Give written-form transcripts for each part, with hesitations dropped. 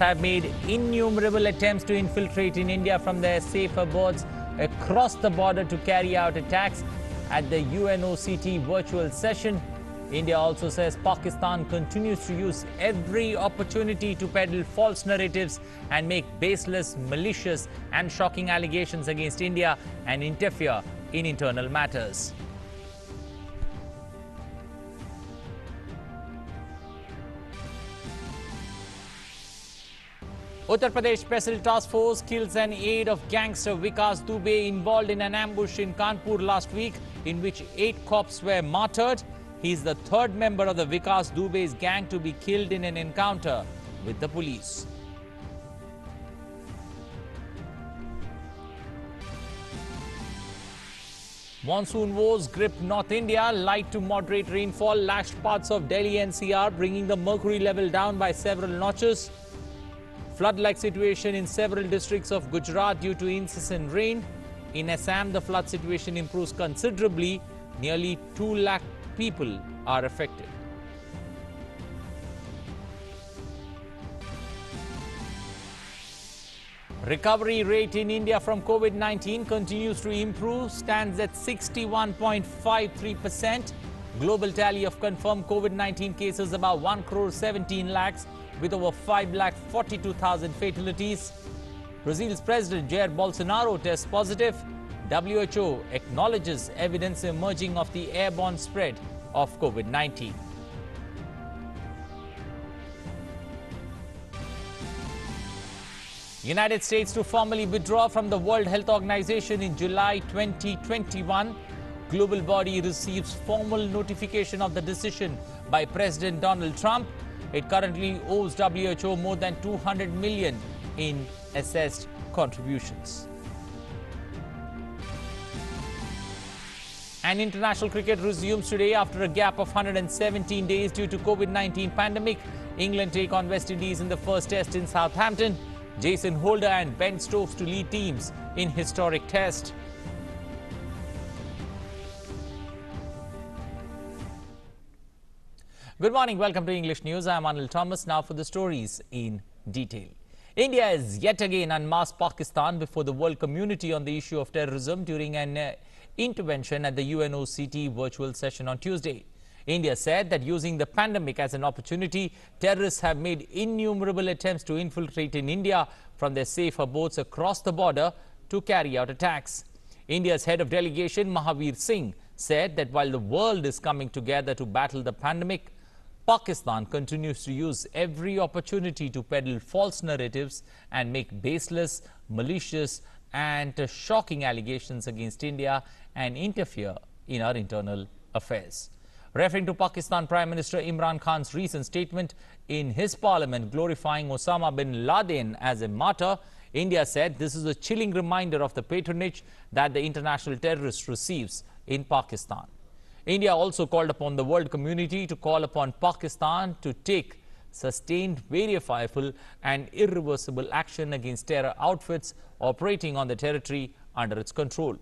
have made innumerable attempts to infiltrate in India from their safe abodes across the border to carry out attacks at the UNOCT virtual session. India also says Pakistan continues to use every opportunity to peddle false narratives and make baseless, malicious and shocking allegations against India and interfere in internal matters. Uttar Pradesh Special Task Force kills an aide of gangster Vikas Dubey involved in an ambush in Kanpur last week, in which 8 cops were martyred. He is the 3rd member of the Vikas Dubey's gang to be killed in an encounter with the police. Monsoon woes gripped North India. Light to moderate rainfall lashed parts of Delhi NCR, bringing the mercury level down by several notches. Flood-like situation in several districts of Gujarat due to incessant rain. In Assam, the flood situation improves considerably. Nearly 2 lakh people are affected. Recovery rate in India from COVID-19 continues to improve, stands at 61.53%. Global tally of confirmed COVID-19 cases about 1 crore 17 lakhs, with over 5,42,000 fatalities. Brazil's President Jair Bolsonaro tests positive. WHO acknowledges evidence emerging of the airborne spread of COVID-19. United States to formally withdraw from the World Health Organization in July 2021. Global body receives formal notification of the decision by President Donald Trump. It currently owes WHO more than $200 million in assessed contributions. And international cricket resumes today after a gap of 117 days due to COVID-19 pandemic. England take on West Indies in the first test in Southampton. Jason Holder and Ben Stokes to lead teams in historic test. Good morning. Welcome to English News. I am Anil Thomas. Now for the stories in detail. India has yet again unmasked Pakistan before the world community on the issue of terrorism during an intervention at the UNOCT virtual session on Tuesday. India said that using the pandemic as an opportunity, terrorists have made innumerable attempts to infiltrate in India from their safe abodes across the border to carry out attacks. India's head of delegation, Mahavir Singh, said that while the world is coming together to battle the pandemic, Pakistan continues to use every opportunity to peddle false narratives and make baseless, malicious and shocking allegations against India and interfere in our internal affairs. Referring to Pakistan Prime Minister Imran Khan's recent statement in his parliament glorifying Osama bin Laden as a martyr, India said this is a chilling reminder of the patronage that the international terrorist receives in Pakistan. India also called upon the world community to call upon Pakistan to take sustained, verifiable and irreversible action against terror outfits operating on the territory under its control.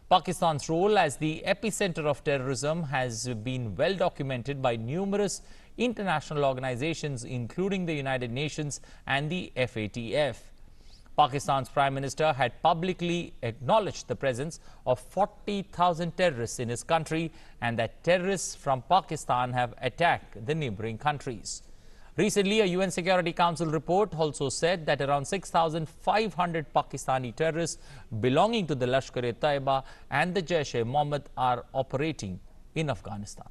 Pakistan's role as the epicenter of terrorism has been well documented by numerous international organizations, including the United Nations and the FATF. Pakistan's Prime Minister had publicly acknowledged the presence of 40,000 terrorists in his country and that terrorists from Pakistan have attacked the neighboring countries. Recently, a UN Security Council report also said that around 6,500 Pakistani terrorists belonging to the Lashkar-e-Taiba and the Jaish-e-Mohammed are operating in Afghanistan.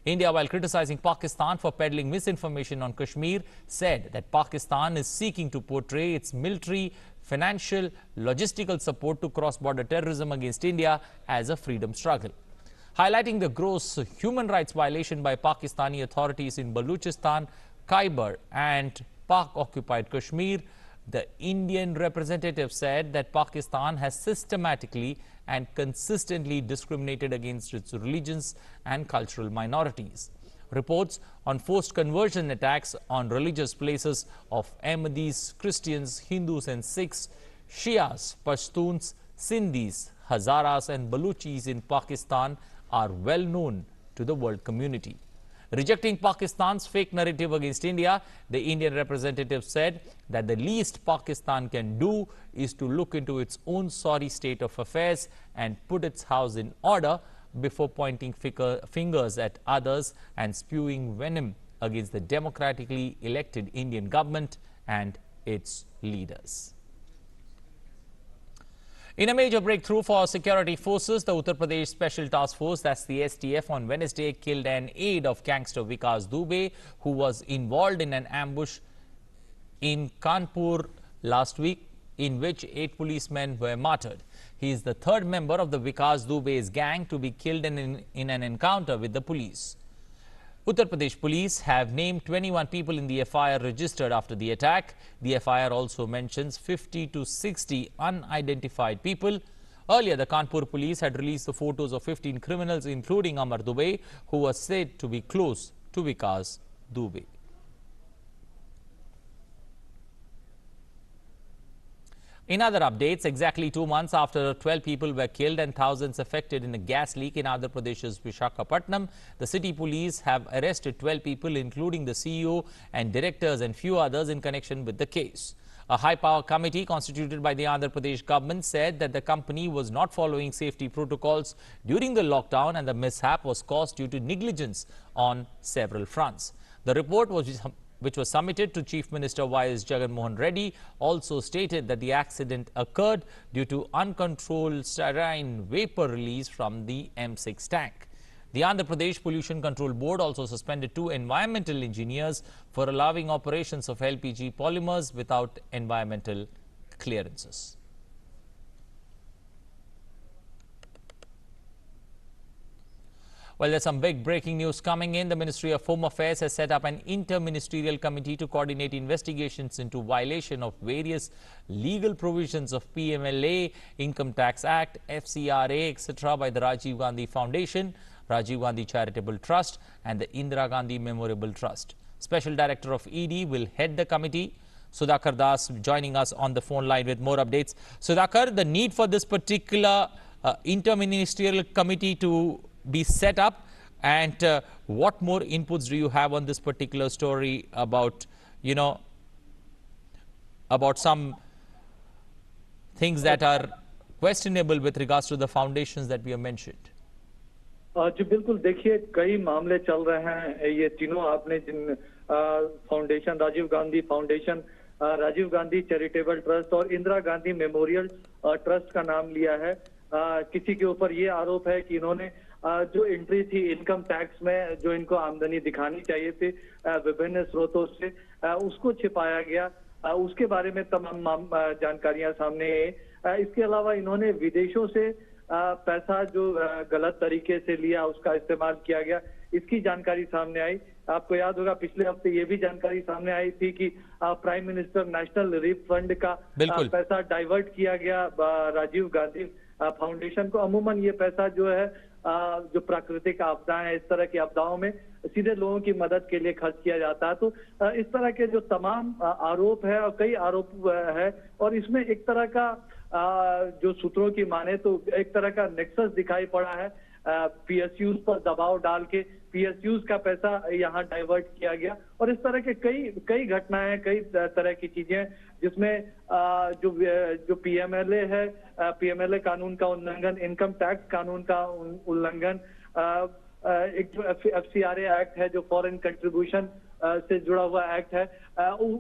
India, while criticizing Pakistan for peddling misinformation on Kashmir, said that Pakistan is seeking to portray its military, financial, logistical support to cross-border terrorism against India as a freedom struggle. Highlighting the gross human rights violation by Pakistani authorities in Balochistan, Khyber and Pak-occupied Kashmir, the Indian representative said that Pakistan has systematically and consistently discriminated against its religions and cultural minorities. Reports on forced conversion attacks on religious places of Ahmadis, Christians, Hindus and Sikhs, Shias, Pashtuns, Sindhis, Hazaras and Baluchis in Pakistan are well known to the world community. Rejecting Pakistan's fake narrative against India, the Indian representative said that the least Pakistan can do is to look into its own sorry state of affairs and put its house in order before pointing fingers at others and spewing venom against the democratically elected Indian government and its leaders. In a major breakthrough for security forces, the Uttar Pradesh Special Task Force, that's the STF, on Wednesday killed an aide of gangster Vikas Dubey, who was involved in an ambush in Kanpur last week, in which 8 policemen were martyred. He is the third member of the Vikas Dubey's gang to be killed in an encounter with the police. Uttar Pradesh police have named 21 people in the FIR registered after the attack. The FIR also mentions 50 to 60 unidentified people. Earlier, the Kanpur police had released the photos of 15 criminals, including Amar Dubey, who was said to be close to Vikas Dubey. In other updates, exactly 2 months after 12 people were killed and thousands affected in a gas leak in Andhra Pradesh's Vishakhapatnam, the city police have arrested 12 people, including the CEO and directors and few others in connection with the case. A high-power committee constituted by the Andhra Pradesh government said that the company was not following safety protocols during the lockdown and the mishap was caused due to negligence on several fronts. The report which was submitted to Chief Minister Y.S. Jagan Reddy, also stated that the accident occurred due to uncontrolled styrene vapor release from the M6 tank. The Andhra Pradesh Pollution Control Board also suspended 2 environmental engineers for allowing operations of LPG polymers without environmental clearances. Well, there's some big breaking news coming in. The Ministry of Home Affairs has set up an interministerial committee to coordinate investigations into violation of various legal provisions of PMLA, Income Tax Act, FCRA, etc. by the Rajiv Gandhi Foundation, Rajiv Gandhi Charitable Trust and the Indira Gandhi Memorial Trust. Special Director of ED will head the committee. Sudhakar Das joining us on the phone line with more updates. Sudhakar, the need for this particular interministerial committee to be set up, and what more inputs do you have on this particular story about, about some things that are questionable with regards to the foundations that we have mentioned? जी बिल्कुल, देखिए कई मामले चल रहे हैं। ये तीनों आपने जिन foundation, Rajiv Gandhi foundation, Rajiv Gandhi charitable trust और इंदिरा गांधी मेमोरियल ट्रस्ट का नाम लिया है। किसी के ऊपर ये आरोप है कि इन्होंने जो एंट्री थी इनकम टैक्स में, जो इनको आमदनी दिखानी चाहिए थी विभिन्न स्रोतों से, उसको छिपाया गया। उसके बारे में तमाम जानकारियां सामने है। इसके अलावा इन्होंने विदेशों से पैसा जो गलत तरीके से लिया, उसका इस्तेमाल किया गया, इसकी जानकारी सामने आई। आपको याद होगा पिछले हफ्ते ये भी जानकारी सामने आई थी कि prime minister national relief fund का पैसा डाइवर्ट किया गया राजीव गांधी फाउंडेशन को। अमूमन ये पैसा जो है जो प्राकृतिक आपदाएं हैं, इस तरह की आपदाओं में सीधे लोगों की मदद के लिए खर्च किया जाता है। तो इस तरह के जो तमाम आरोप है और कई आरोप है, और इसमें एक तरह का जो सूत्रों की माने तो एक तरह का नेक्सस दिखाई पड़ा है। पीएसयूज पर दबाव डाल के पीएसयूज का पैसा यहाँ डाइवर्ट किया गया, और इस तरह के कई घटनाएं, कई तरह की चीजें जिसमें जो पीएमएलए है, पीएमएलए कानून का उल्लंघन, इनकम टैक्स कानून का उल्लंघन, एक जो एफसीआरए एक्ट है जो फॉरेन कंट्रीब्यूशन से जुड़ा हुआ एक्ट है,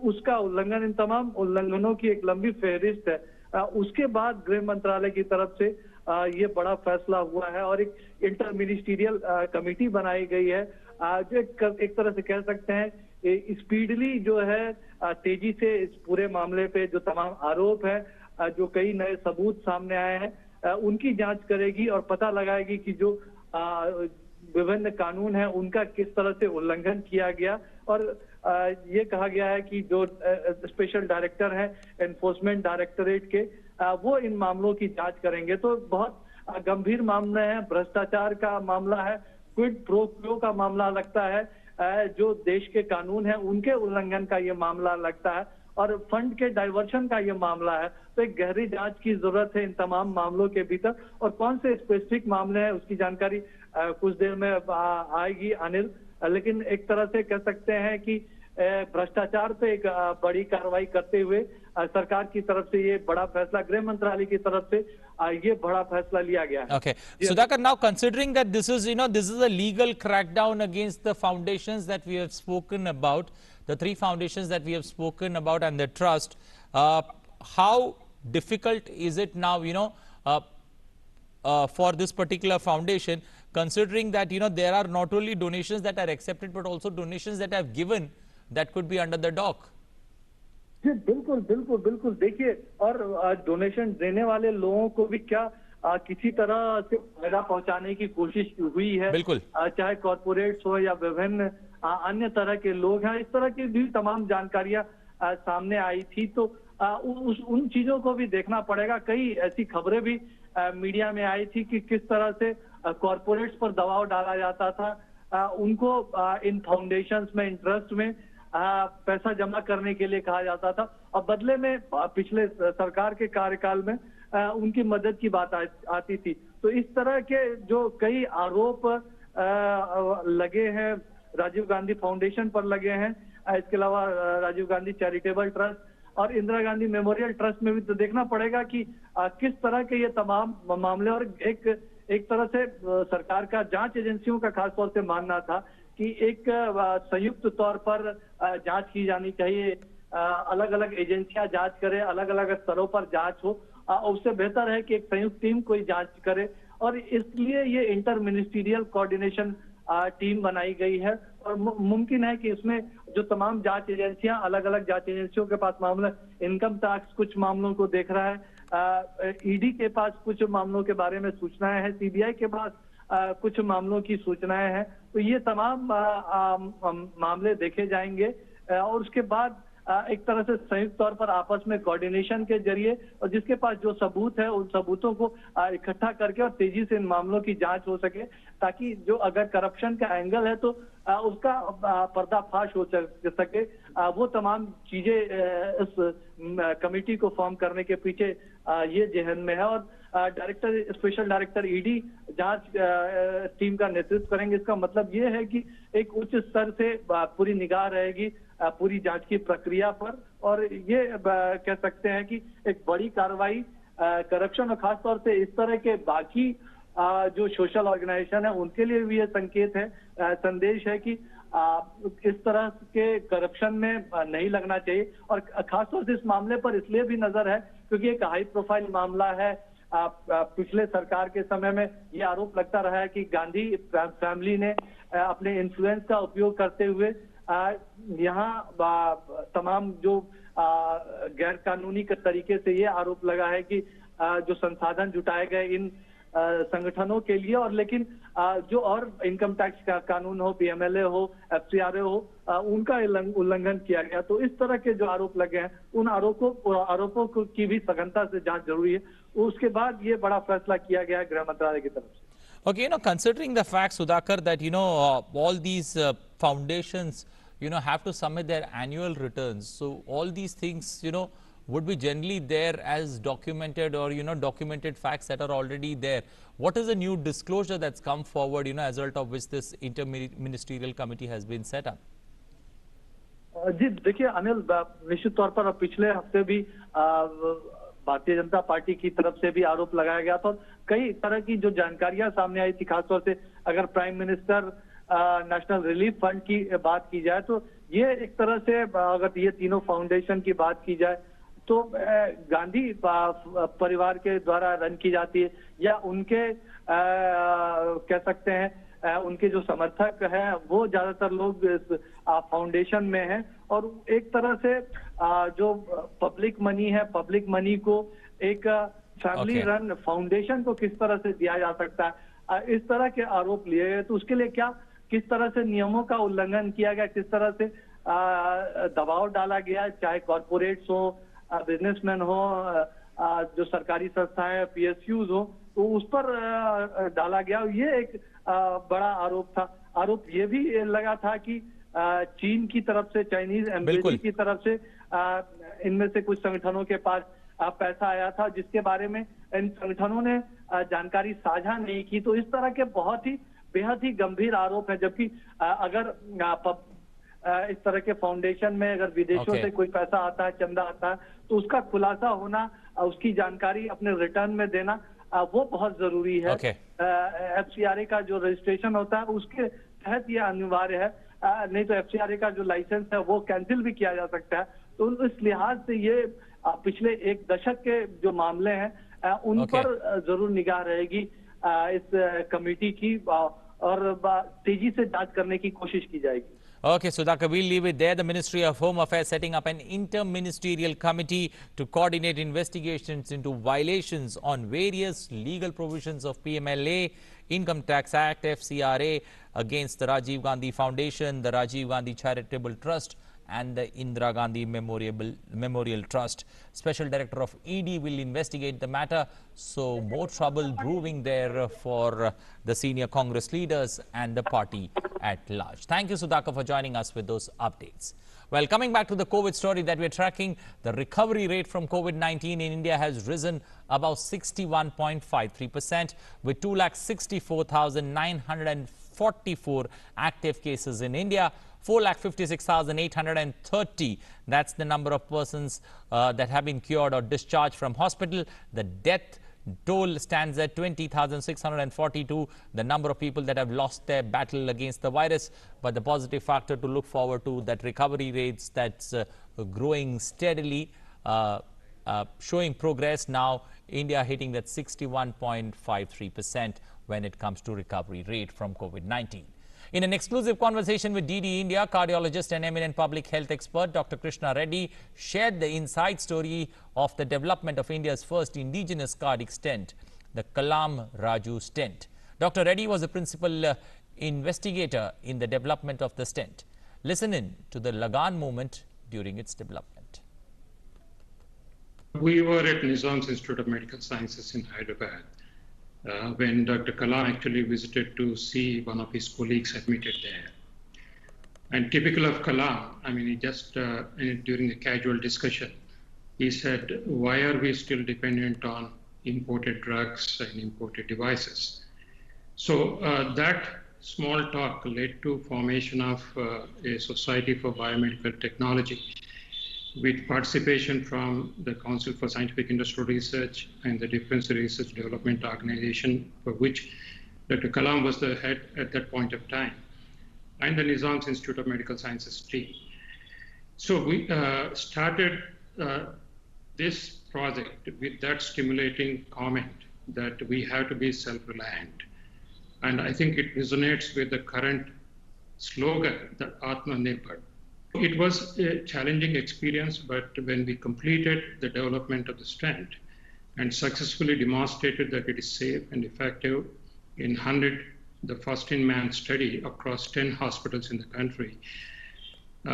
उसका उल्लंघन, इन तमाम उल्लंघनों की एक लंबी फहरिस्त है। उसके बाद गृह मंत्रालय की तरफ से ये बड़ा फैसला हुआ है और एक इंटरमिनिस्टीरियल कमेटी बनाई गई है, जो एक तरह से कह सकते हैं स्पीडली जो है तेजी से इस पूरे मामले पे जो तमाम आरोप है, जो कई नए सबूत सामने आए हैं, उनकी जांच करेगी और पता लगाएगी कि जो विभिन्न कानून है उनका किस तरह से उल्लंघन किया गया। और ये कहा गया है कि जो स्पेशल डायरेक्टर है एनफोर्समेंट डायरेक्टरेट के, वो इन मामलों की जांच करेंगे। तो बहुत गंभीर मामले हैं, भ्रष्टाचार का मामला है, क्विड प्रो क्वो का मामला लगता है, जो देश के कानून है उनके उल्लंघन का ये मामला लगता है, और फंड के डाइवर्शन का ये मामला है। तो एक गहरी जांच की जरूरत है इन तमाम मामलों के भीतर, और कौन से स्पेसिफिक मामले हैं उसकी जानकारी कुछ देर में आएगी अनिल। लेकिन एक तरह से कह सकते हैं कि भ्रष्टाचार पे एक बड़ी कार्रवाई करते हुए सरकार की तरफ से ये बड़ा फैसला, गृह मंत्रालय की तरफ से ये बड़ा फैसला लिया गया है। Okay. Sudhakar, now considering that this is, this is a legal crackdown against the foundations that we have spoken about, the 3 foundations that we have spoken about and the trust, how difficult is it now, for this particular foundation, considering that, there are not only donations that are accepted, but also donations that have given that could be under the dock? जी बिल्कुल बिल्कुल बिल्कुल। देखिए, और donation देने वाले लोगों को भी क्या किसी तरह से फायदा पहुंचाने की कोशिश हुई है, बिल्कुल, चाहे कॉर्पोरेट्स हो या विभिन्न अन्य तरह के लोग हैं, इस तरह की भी तमाम जानकारियां सामने आई थी। तो उन चीजों को भी देखना पड़ेगा। कई ऐसी खबरें भी मीडिया में आई थी कि किस तरह से कॉर्पोरेट्स पर दबाव डाला जाता था, उनको इन फाउंडेशंस में, इन ट्रस्ट में पैसा जमा करने के लिए कहा जाता था, और बदले में पिछले सरकार के कार्यकाल में उनकी मदद की बात आती थी। तो इस तरह के जो कई आरोप लगे हैं राजीव गांधी फाउंडेशन पर लगे हैं, इसके अलावा राजीव गांधी चैरिटेबल ट्रस्ट और इंदिरा गांधी मेमोरियल ट्रस्ट में भी तो देखना पड़ेगा कि किस तरह के ये तमाम मामले, और एक तरह से सरकार का, जांच एजेंसियों का खासतौर से मानना था कि एक संयुक्त तौर पर जांच की जानी चाहिए, अलग अलग एजेंसियां जांच करें, अलग अलग स्तरों पर जांच हो, उससे बेहतर है कि एक संयुक्त टीम कोई जांच करे। और इसलिए ये इंटरमिनिस्टीरियल कोऑर्डिनेशन टीम बनाई गई है, और मुमकिन है कि इसमें जो तमाम जांच एजेंसियां, अलग अलग जांच एजेंसियों के पास मामला, इनकम टैक्स कुछ मामलों को देख रहा है, ईडी के पास कुछ मामलों के बारे में सूचनाएं हैं, सीबीआई के पास कुछ मामलों की सूचनाएं हैं। तो ये तमाम मामले देखे जाएंगे, और उसके बाद एक तरह से संयुक्त तौर पर आपस में कोऑर्डिनेशन के जरिए, और जिसके पास जो सबूत है उन सबूतों को इकट्ठा करके और तेजी से इन मामलों की जांच हो सके, ताकि जो अगर करप्शन का एंगल है तो उसका पर्दाफाश हो सके। वो तमाम चीजें इस कमेटी को फॉर्म करने के पीछे ये जहन में है। और स्पेशल डायरेक्टर ईडी जांच टीम का नेतृत्व करेंगे। इसका मतलब ये है कि एक उच्च स्तर से पूरी निगाह रहेगी पूरी जांच की प्रक्रिया पर, और ये कह सकते हैं कि एक बड़ी कार्रवाई करप्शन, और खासतौर से इस तरह के बाकी जो सोशल ऑर्गेनाइजेशन है उनके लिए भी ये संकेत है, संदेश है कि इस तरह के करप्शन में नहीं लगना चाहिए। और खासतौर से इस मामले पर इसलिए भी नजर है क्योंकि एक हाई प्रोफाइल मामला है। पिछले सरकार के समय में ये आरोप लगता रहा है कि गांधी फैमिली ने अपने इन्फ्लुएंस का उपयोग करते हुए यहाँ तमाम जो गैर कानूनी के तरीके से ये आरोप लगा है कि जो संसाधन जुटाए गए इन संगठनों के लिए, और लेकिन जो और इनकम टैक्स का कानून हो, पीएमएलए हो, एफसीआरए हो, उनका उल्लंघन किया गया। तो इस तरह के जो आरोप लगे हैं उन आरोपों की भी सघनता से जांच जरूरी है। उसके बाद ये बड़ा फैसला किया गया है गृह मंत्रालय की तरफ से। Okay, considering the fact, Sudhakar, that, all these foundations, have to submit their annual returns. So all these things, would be generally there as documented, or, documented facts that are already there. What is the new disclosure that's come forward, as a result of which this interministerial committee has been set up? जी देखिए अनिल, निश्चित तौर पर पिछले हफ्ते भी Bharatiya Janata party की तरफ से भी आरोप लगाया गया था। कई तरह की जो जानकारियां सामने आई थी, खासतौर से अगर prime minister national relief fund की बात की जाए, तो ये एक तरह से अगर ये तीनों फाउंडेशन की बात की जाए तो गांधी परिवार के द्वारा रन की जाती है, या उनके कह सकते हैं उनके जो समर्थक हैं वो ज्यादातर लोग इस फाउंडेशन में हैं। और एक तरह से जो पब्लिक मनी है, पब्लिक मनी को एक फैमिली रन फाउंडेशन को किस तरह से दिया जा सकता है, इस तरह के आरोप लिए गए। तो उसके लिए किस तरह से नियमों का उल्लंघन किया गया, किस तरह से दबाव डाला गया, चाहे कॉर्पोरेट्स हो, बिजनेसमैन हो, जो सरकारी संस्थाएं, पीएसयूज हो, तो उस पर डाला गया। ये एक बड़ा आरोप था। आरोप ये भी लगा था कि चीन की तरफ से, चाइनीज एम्बेसी की तरफ से इनमें से कुछ संगठनों के पास पैसा आया था, जिसके बारे में इन संगठनों ने जानकारी साझा नहीं की। तो इस तरह के बहुत ही बेहद ही गंभीर आरोप है। जबकि अगर इस तरह के फाउंडेशन में अगर विदेशों से कोई पैसा आता है, चंदा आता है, तो उसका खुलासा होना, उसकी जानकारी अपने रिटर्न में देना, वो बहुत जरूरी है। एफसीआरए का जो रजिस्ट्रेशन होता है उसके तहत ये अनिवार्य है, नहीं तो एफसीआरए का जो लाइसेंस है वो कैंसिल भी किया जा सकता है। तो इस लिहाज से ये पिछले एक दशक के जो मामले हैं उन पर जरूर निगाह रहेगी इस कमेटी की, और तेजी से जांच करने की कोशिश की जाएगी। Okay, Sudhakar, we'll leave it there. The Ministry of Home Affairs setting up an interministerial committee to coordinate investigations into violations on various legal provisions of PMLA, Income Tax Act, FCRA against the Rajiv Gandhi Foundation, the Rajiv Gandhi Charitable Trust and the Indira Gandhi Memorial Trust. Special Director of ED will investigate the matter. So more trouble brewing there for the senior Congress leaders and the party at large. Thank you, Sudhakar, for joining us with those updates. Well, coming back to the COVID story that we're tracking, the recovery rate from COVID-19 in India has risen above 61.53% with 2,64,944 active cases in India. 4,56,830. That's the number of persons that have been cured or discharged from hospital. The death toll stands at 20,642. The number of people that have lost their battle against the virus. But the positive factor to look forward to, that recovery rates that's growing steadily, showing progress now. India hitting that 61.53% when it comes to recovery rate from COVID-19. In an exclusive conversation with DD India, cardiologist and eminent public health expert Dr. Krishna Reddy shared the inside story of the development of India's first indigenous cardiac stent, the Kalam Raju stent. Dr. Reddy was the principal investigator in the development of the stent. Listen in to the Lagan moment during its development. We were at Nizam's Institute of Medical Sciences in Hyderabad when Dr. Kalam actually visited to see one of his colleagues admitted there. And typical of Kalam, I mean, he just during a casual discussion, he said, why are we still dependent on imported drugs and imported devices? So that small talk led to formation of a Society for Biomedical Technology with participation from the Council for Scientific Industrial Research and the Defense Research Development Organization, for which Dr. Kalam was the head at that point of time, and the Nizam's Institute of Medical Sciences team. So we started this project with that stimulating comment that we have to be self-reliant. And I think it resonates with the current slogan, the Atmanirbhar. It was a challenging experience, but when we completed the development of the stent and successfully demonstrated that it is safe and effective in the first-in-man study across 10 hospitals in the country,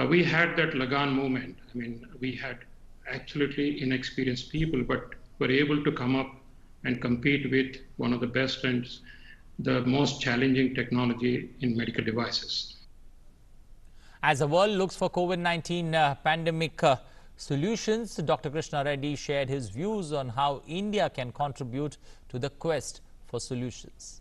we had that Lagan moment. I mean, we had absolutely inexperienced people, but were able to come up and compete with one of the best and the most challenging technology in medical devices. As the world looks for COVID-19 pandemic solutions, Dr. Krishna Reddy shared his views on how India can contribute to the quest for solutions.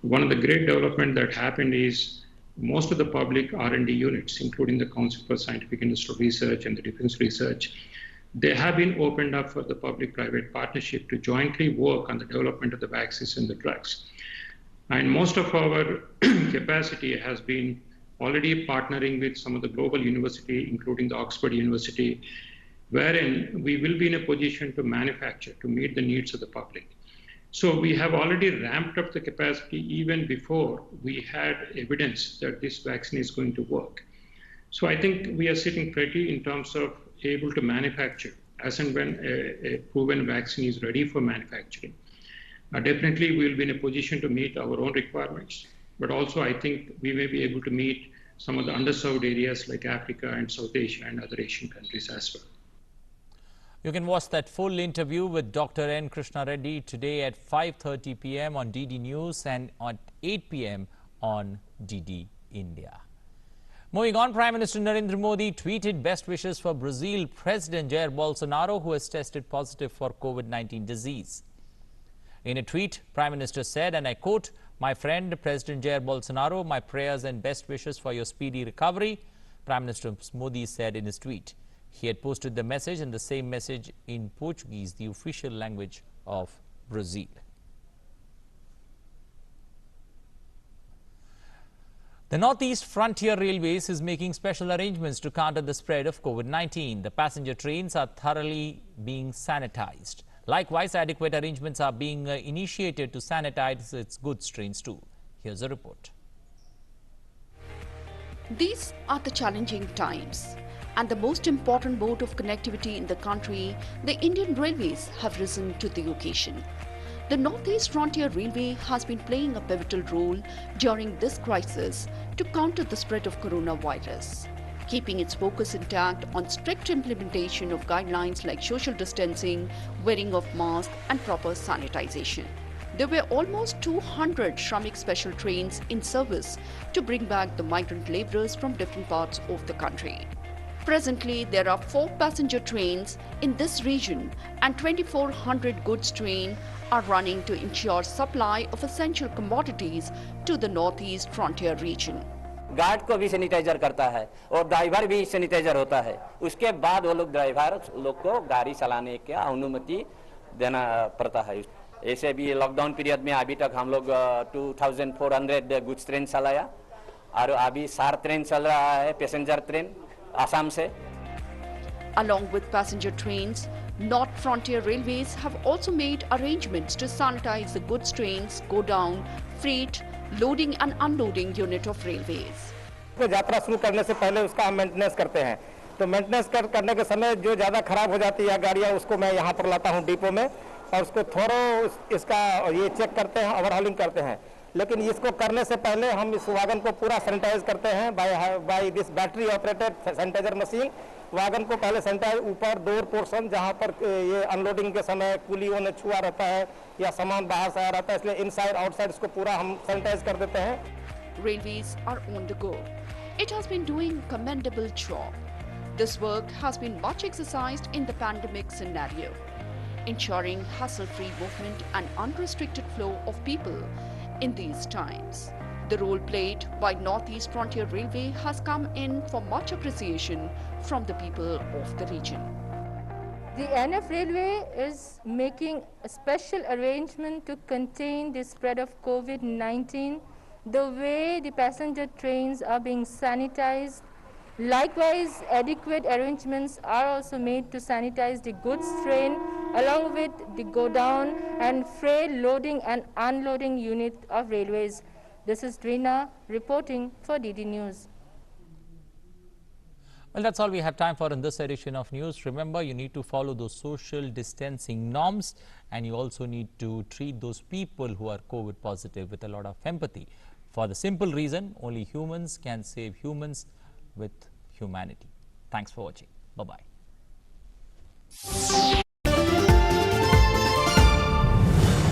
One of the great development that happened is most of the public R&D units, including the Council for Scientific Industrial Research and the Defense Research, they have been opened up for the public-private partnership to jointly work on the development of the vaccines and the drugs. And most of our capacity has been already partnering with some of the global university, including the Oxford University, wherein we will be in a position to manufacture to meet the needs of the public. So we have already ramped up the capacity even before we had evidence that this vaccine is going to work. So I think we are sitting pretty in terms of able to manufacture as and when a proven vaccine is ready for manufacturing. Definitely, we will be in a position to meet our own requirements, but also I think we may be able to meet some of the underserved areas like Africa and South Asia and other Asian countries as well. You can watch that full interview with Dr. N. Krishna Reddy today at 5:30 p.m. on DD News and at 8 p.m. on DD India. Moving on, Prime Minister Narendra Modi tweeted best wishes for Brazil President Jair Bolsonaro, who has tested positive for COVID-19 disease. In a tweet, Prime Minister said, and I quote, "My friend President Jair Bolsonaro, my prayers and best wishes for your speedy recovery," Prime Minister Modi said in his tweet. He had posted the message and the same message in Portuguese, the official language of Brazil. The Northeast Frontier Railways is making special arrangements to counter the spread of COVID-19. The passenger trains are thoroughly being sanitized. Likewise, adequate arrangements are being initiated to sanitize its goods trains too. Here's a report. These are the challenging times, and the most important mode of connectivity in the country, the Indian Railways have risen to the occasion. The Northeast Frontier Railway has been playing a pivotal role during this crisis to counter the spread of coronavirus, keeping its focus intact on strict implementation of guidelines like social distancing, wearing of masks, and proper sanitization. There were almost 200 Shramik special trains in service to bring back the migrant laborers from different parts of the country. Presently, there are 4 passenger trains in this region and 2,400 goods trains are running to ensure supply of essential commodities to the Northeast Frontier region. Guard को भी sanitiser करता है और driver भी sanitiser होता है। उसके बाद वो लोग ड्राइवर लोग को गाड़ी चलाने की अनुमति देना पड़ता है। ऐसे भी लॉकडाउन पीरियड में अभी तक हम लोग 2400 गुड्स ट्रेन चलाया और अभी 4 ट्रेन चल रहा है पैसेंजर ट्रेन आसाम से। Along with passenger trains, North Frontier Railways have also made arrangements to sanitize the goods trains, go down, freight, loading and unloading unit of railways. यात्रा शुरू करने से पहले उसका हम मेंटेनेंस करते हैं, तो मेंटेनेंस करने के समय जो ज़्यादा खराब हो जाती है गाड़ियाँ उसको मैं यहाँ पर लाता हूँ डिपो में और उसको थोड़ा इसका ये चेक करते हैं, ओवरहॉलिंग करते हैं। लेकिन इसको करने से पहले हम इस वागन को पूरा सैनिटाइज करते हैं by this battery operated sanitiser machine. Wagon को पहले सैनिटाइज ऊपर डोर पोर्शन जहाँ पर ये अनलोडिंग के समय कुलियों ने छुआ रहता है या सामान बाहर से आ रहता है, इसलिए इनसाइड आउटसाइड इसको पूरा हम सैनिटाइज कर देते हैं। Railways are on the go. It has been doing commendable job. This work has been much exercised in the pandemic scenario, ensuring hassle-free movement and unrestricted flow of people in these times. The role played by Northeast Frontier Railway has come in for much appreciation from the people of the region. The NF Railway is making a special arrangement to contain the spread of COVID-19. The way the passenger trains are being sanitized, likewise adequate arrangements are also made to sanitize the goods train along with the go down and freight loading and unloading unit of railways. This is Rina reporting for DD News. Well, that's all we have time for in this edition of news. Remember, you need to follow those social distancing norms, and you also need to treat those people who are COVID positive with a lot of empathy. For the simple reason, only humans can save humans with humanity. Thanks for watching. Bye-bye.